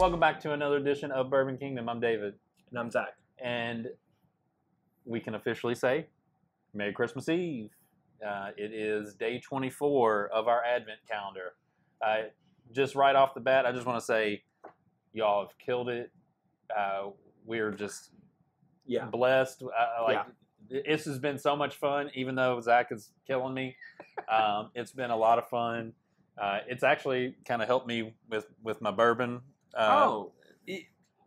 welcome back to another edition of Bourbon Kingdom. I'm David. And I'm Zach. And we can officially say Merry Christmas Eve. It is day 24 of our Advent calendar. Just right off the bat, I just want to say y'all have killed it. We're just blessed. This has been so much fun, even though Zach is killing me. It's been a lot of fun. It's actually kind of helped me with my bourbon.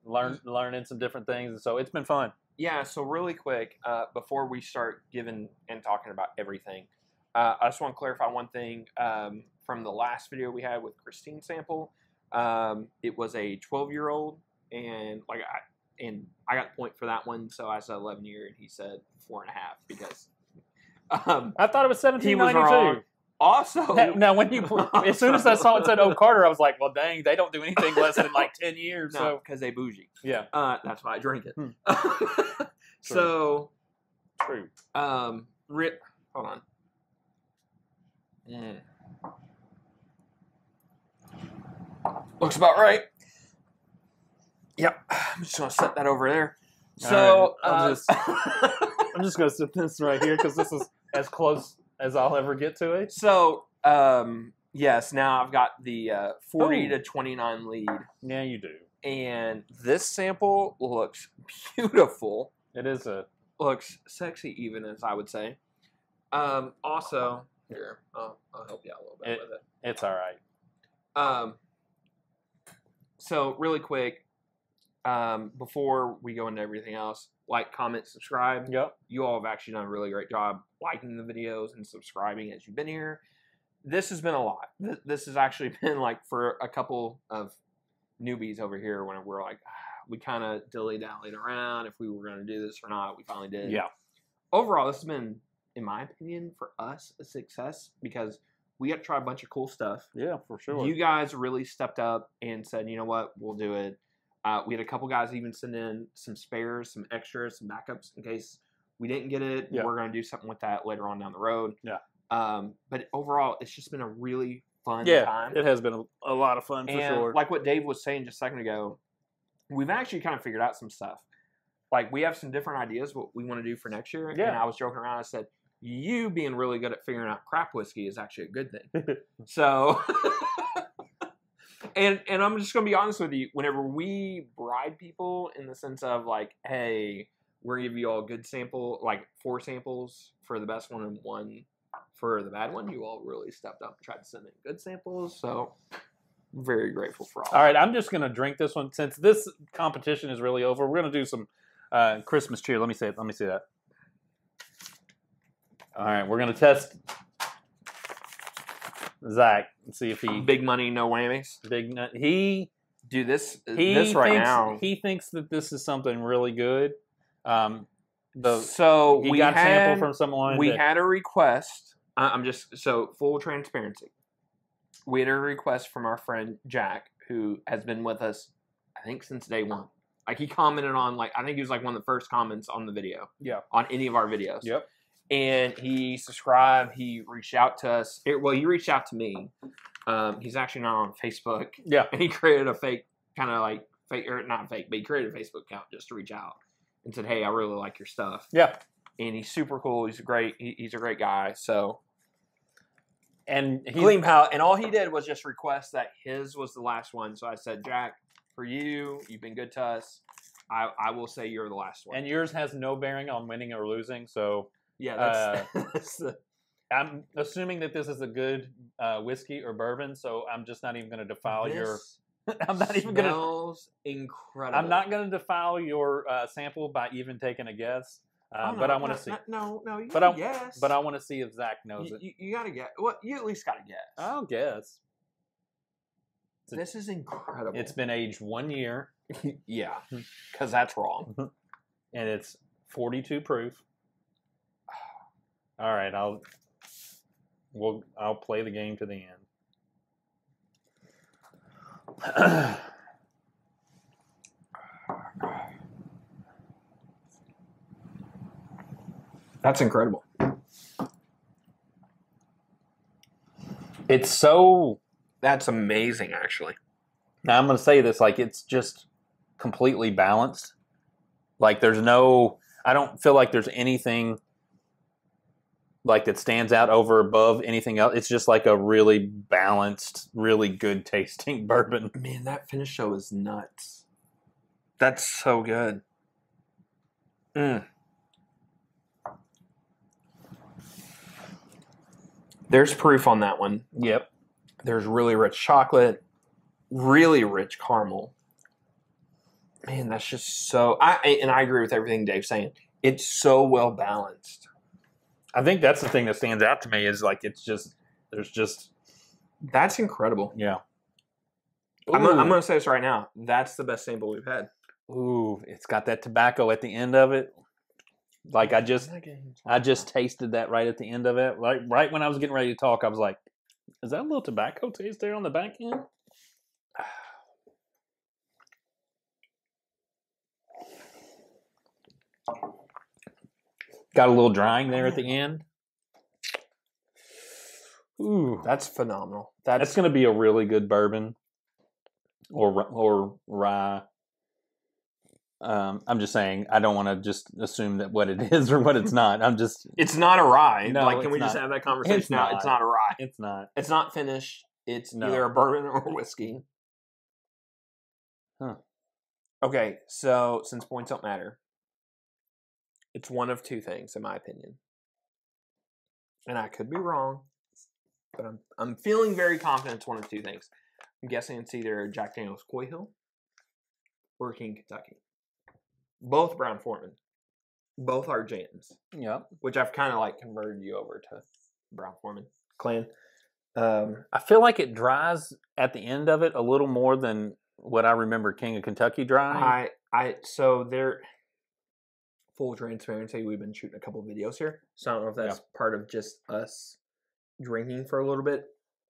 Learning some different things, and so it's been fun. Yeah. So really quick, before we start giving and talking about everything, I just want to clarify one thing from the last video we had with Christine Sample. It was a 12-year-old, and I got the point for that one. So I said 11-year, and he said 4.5 because I thought it was 1792. He was wrong. Also, now when you as soon as I saw it said Oak Carter, I was like, well, dang, they don't do anything less than like 10 years. No, so because they bougie. Yeah, that's why I drink it. True. So true. Hold on. Looks about right. Yep. I'm just gonna set that over there. So right. I'm just gonna sit this right here because this is as close as I'll ever get to it. So yes, now I've got the 40 to 29 lead. Yeah, you do. And this sample looks beautiful. It is looks sexy, even, as I would say. Also, here, I'll help you out a little bit with it. It's all right. So really quick, before we go into everything else, like, comment, subscribe. Yep. You all have actually done a really great job liking the videos and subscribing as you've been here. This has been a lot. This has actually been like for a couple of newbies over here when we're like, we kind of dilly-dallied around if we were going to do this or not. We finally did. Yeah. Overall, this has been, in my opinion, for us, a success because we got to try a bunch of cool stuff. Yeah, for sure. You guys really stepped up and said, you know what, we'll do it. We had a couple guys even send in some spares, some extras, some backups in case we didn't get it. Yeah. We're going to do something with that later on down the road. Yeah. But overall, it's just been a really fun time. It has been a lot of fun for sure. Like what Dave was saying just a second ago, we've actually kind of figured out some stuff. Like, we have some different ideas what we want to do for next year. Yeah. And I was joking around. I said, you being really good at figuring out crap whiskey is actually a good thing. So, and I'm just going to be honest with you. Whenever we bribe people in the sense of like, hey, we're going to give you all a good sample, like 4 samples for the best one and 1 for the bad one, you all really stepped up and tried to send in good samples. So, very grateful for all. All right, I'm just going to drink this one. Since this competition is really over, we're going to do some Christmas cheer. Let me see it. Let me see that. All right, we're going to test Zach and see if he... Big money, no whammies. He right now. He thinks that this is something really good. We got a sample from someone. We had a request. So full transparency. We had a request from our friend Jack, who has been with us, I think, since day one. Like, he commented on, like, I think he was like one of the first comments on the video. Yeah. On any of our videos. Yep. And he subscribed. He reached out to us. He reached out to me. He's actually not on Facebook. Yeah. And he created a fake, kind of like fake, or not fake, but he created a Facebook account just to reach out and said, hey, I really like your stuff. Yeah. And he's super cool. He's a great guy. So. And Gleam Palette, and all he did was just request that his was the last one. So I said, Jack, for you, you've been good to us. I will say you're the last one. And yours has no bearing on winning or losing. So yeah, I'm assuming that this is a good whiskey or bourbon. So I'm just not even going to defile your. I'm not even going to. Smells incredible. I'm not going to defile your sample by even taking a guess. But I want to see. No, you gotta guess. But I want to see if Zach knows it. You gotta guess. Well, you at least gotta guess. I'll guess. This is incredible. It's been aged 1 year. Yeah, because that's wrong. And it's 42 proof. All right, I'll play the game to the end. That's incredible. It's so... That's amazing, actually. Now I'm going to say this, like, it's just completely balanced. Like, I don't feel like there's anything like that stands out over above anything else. It's just like a really balanced, really good tasting bourbon. Man, that finish show is nuts. That's so good. There's proof on that one. Yep. There's really rich chocolate, really rich caramel. Man, that's just so. I agree with everything Dave's saying. It's so well balanced. I think that's the thing that stands out to me is like That's incredible. yeah. I'm gonna say this right now. That's the best sample we've had. Ooh, it's got that tobacco at the end of it. Like I just tasted that right at the end of it. Like right when I was getting ready to talk, I was like, "Is that a little tobacco taste there on the back end?" Got a little drying there at the end. Ooh, That's phenomenal. that's going to be a really good bourbon or rye. I'm just saying, I don't want to just assume that what it is or what it's not. It's not a rye. No, like, can it's we just not. have that conversation It's now? not. It's not a rye. It's not. It's not finished. It's No. either a bourbon or a whiskey. Huh. Okay, so since points don't matter, it's one of two things, in my opinion. And I could be wrong, but I'm feeling very confident it's one of two things. I'm guessing it's either Jack Daniel's Coy Hill or King Kentucky. Both Brown Foreman. Both are jams, Yep. which I've kind of like converted you over to Brown Foreman clan. I feel like it dries at the end of it a little more than what I remember King of Kentucky drying. So there, full transparency, we've been shooting a couple videos here, so I don't know if that's part of just us drinking for a little bit,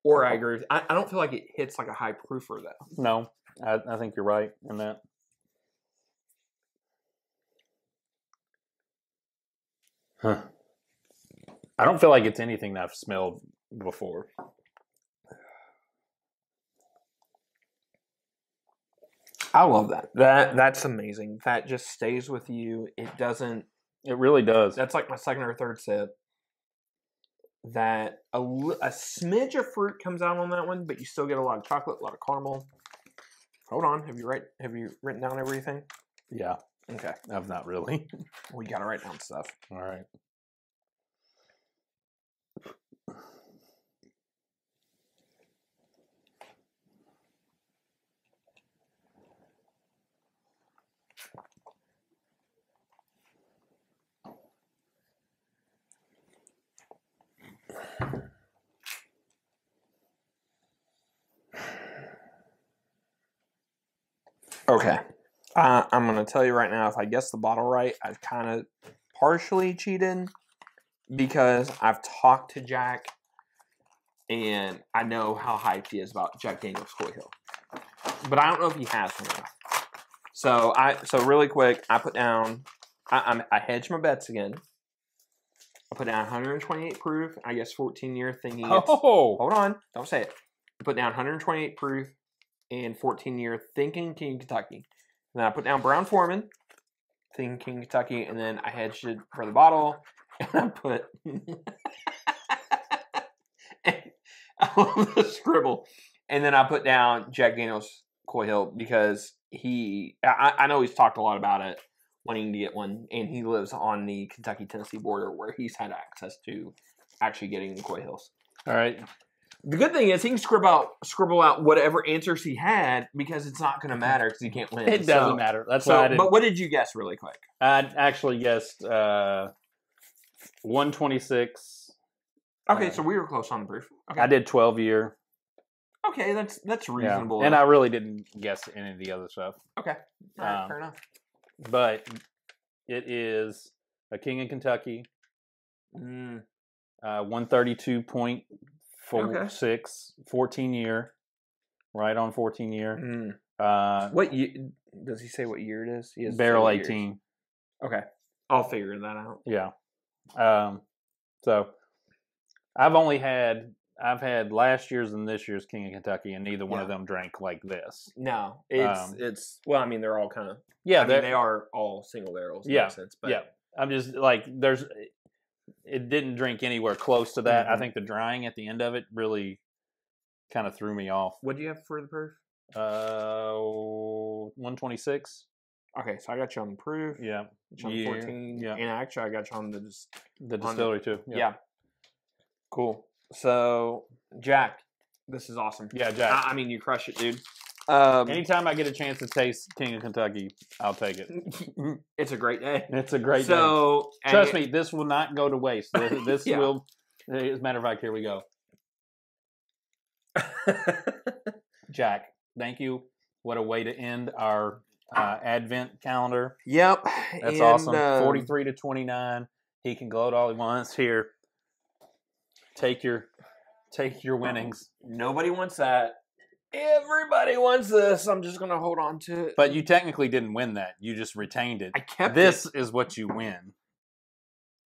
or I agree. I don't feel like it hits like a high proofer though. No, I think you're right in that. Huh. I don't feel like it's anything that I've smelled before. I love that. That's amazing. That just stays with you. It doesn't. It really does. That's like my second or third sip. That a smidge of fruit comes out on that one, but you still get a lot of chocolate, a lot of caramel. Hold on, have you written down everything? Yeah, Okay. I've not really. Well, you gotta write down stuff. All right. Okay. I'm going to tell you right now, if I guess the bottle right, I've kind of partially cheated because I've talked to Jack and I know how hyped he is about Jack Daniel's Coy Hill. But I don't know if he has one or not. So really quick, I put down, I hedged my bets again. I put down 128 proof, I guess 14-year thingy. Oh! Hold on, don't say it. I put down 128 proof and 14-year thinking King Kentucky. And then I put down Brown Foreman, thinking King Kentucky, and then I hedged it for the bottle. And I put I love the scribble. And then I put down Jack Daniel's Coy Hill because I know he's talked a lot about it, wanting to get one, and he lives on the Kentucky-Tennessee border where he's had access to actually getting the Coy Hills. All right. The good thing is he can scribble out whatever answers he had because it's not going to matter because he can't win. It doesn't matter. That's why I didn't. But what did you guess really quick? I actually guessed 126. Okay, so we were close on the proof. Okay. I did 12-year. Okay, that's reasonable. Yeah. And I really didn't guess any of the other stuff. Okay. All right, fair enough. But it is a King of Kentucky. 132.46, 14-year. Right on 14-year. What year, does he say what year it is? He has barrel 18. Okay. I'll figure that out. Yeah. So I've only had I've had last year's and this year's King of Kentucky, and neither one of Yeah. them drank like this. No, it's well, I mean, they're all kind of Yeah, I mean, they are all single barrels in Yeah, that sense. But yeah. I'm just like it didn't drink anywhere close to that. I Mhm. think the drying at the end of it really kind of threw me off. What do you have for the proof? 126. Okay, so I got you on the proof. Yeah, Got you on the Yeah, 14. yeah. And actually, I got you on the just the distillery too. yeah. Cool. So Jack, this is awesome. Yeah, Jack. I mean, you crush it, dude. Anytime I get a chance to taste King of Kentucky, I'll take it. It's a great day. It's a great day. So Trust me, this will not go to waste. This Yeah. will. As a matter of fact, here we go. Jack, thank you. What a way to end our Advent calendar. Yep. That's awesome. 43 to 29. He can gloat all he wants. Here, take your winnings. Nobody wants that. Everybody wants this. I'm just gonna hold on to it. But you technically didn't win that. You just retained it. I kept This it. is what you win.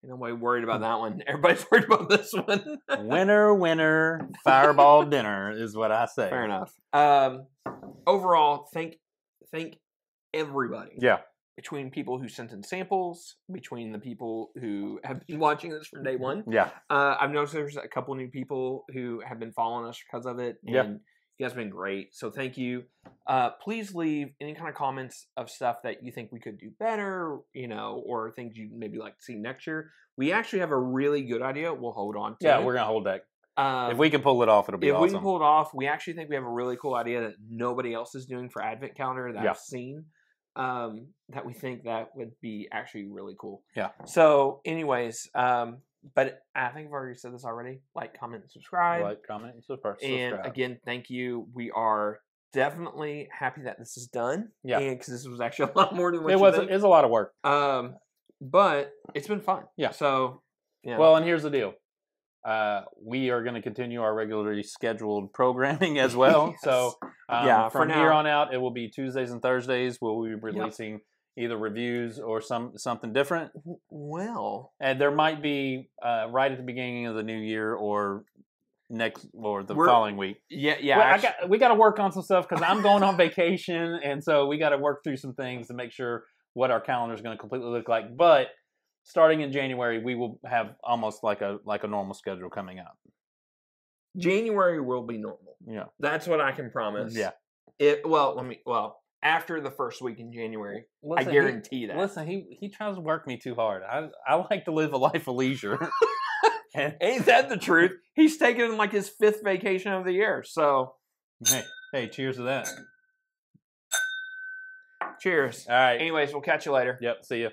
Nobody worried about that one. Everybody's worried about this one. Winner, winner, fireball dinner is what I say. Fair enough. Overall, thank everybody. Yeah. Between people who sent in samples, between the people who have been watching this from day one. Yeah. I've noticed there's a couple new people who have been following us because of it. And Yeah. you guys have been great. So thank you. Please leave any kind of comments of stuff that you think we could do better, or things you maybe like to see next year. We actually have a really good idea. We'll hold on to Yeah, it. we're going to hold that. Um, If we can pull it off, it'll be if awesome. we can pull it off, we actually think we have a really cool idea that nobody else is doing for Advent calendar that Yeah. I've seen. That we think that would be actually really cool. Yeah. So, anyways, but I think I've already said this already. Like, comment, and subscribe. Like, comment, and subscribe. And again, thank you. We are definitely happy that this is done. Yeah. Because this was actually a lot more than what it you was think. it's a lot of work. But it's been fun. Yeah. So, yeah. Well, and here's the deal. We are going to continue our regularly scheduled programming as well. Yes. So Yeah, for from here now. on out, it will be Tuesdays and Thursdays. We'll be releasing either reviews or something different. Well, And there might be right at the beginning of the new year or the We're- following week. yeah. Well, we got to work on some stuff because I'm going on vacation, and so we got to work through some things to make sure what our calendar is going to completely look like. But starting in January, we will have almost like a normal schedule coming up. January will be normal. Yeah. That's what I can promise. Yeah. After the first week in January, Listen, I guarantee that. Listen, he tries to work me too hard. I like to live a life of leisure. And Ain't that the truth? He's taking like his 5th vacation of the year. So, hey, cheers to that. cheers. All right. Anyways, we'll catch you later. Yep. See ya.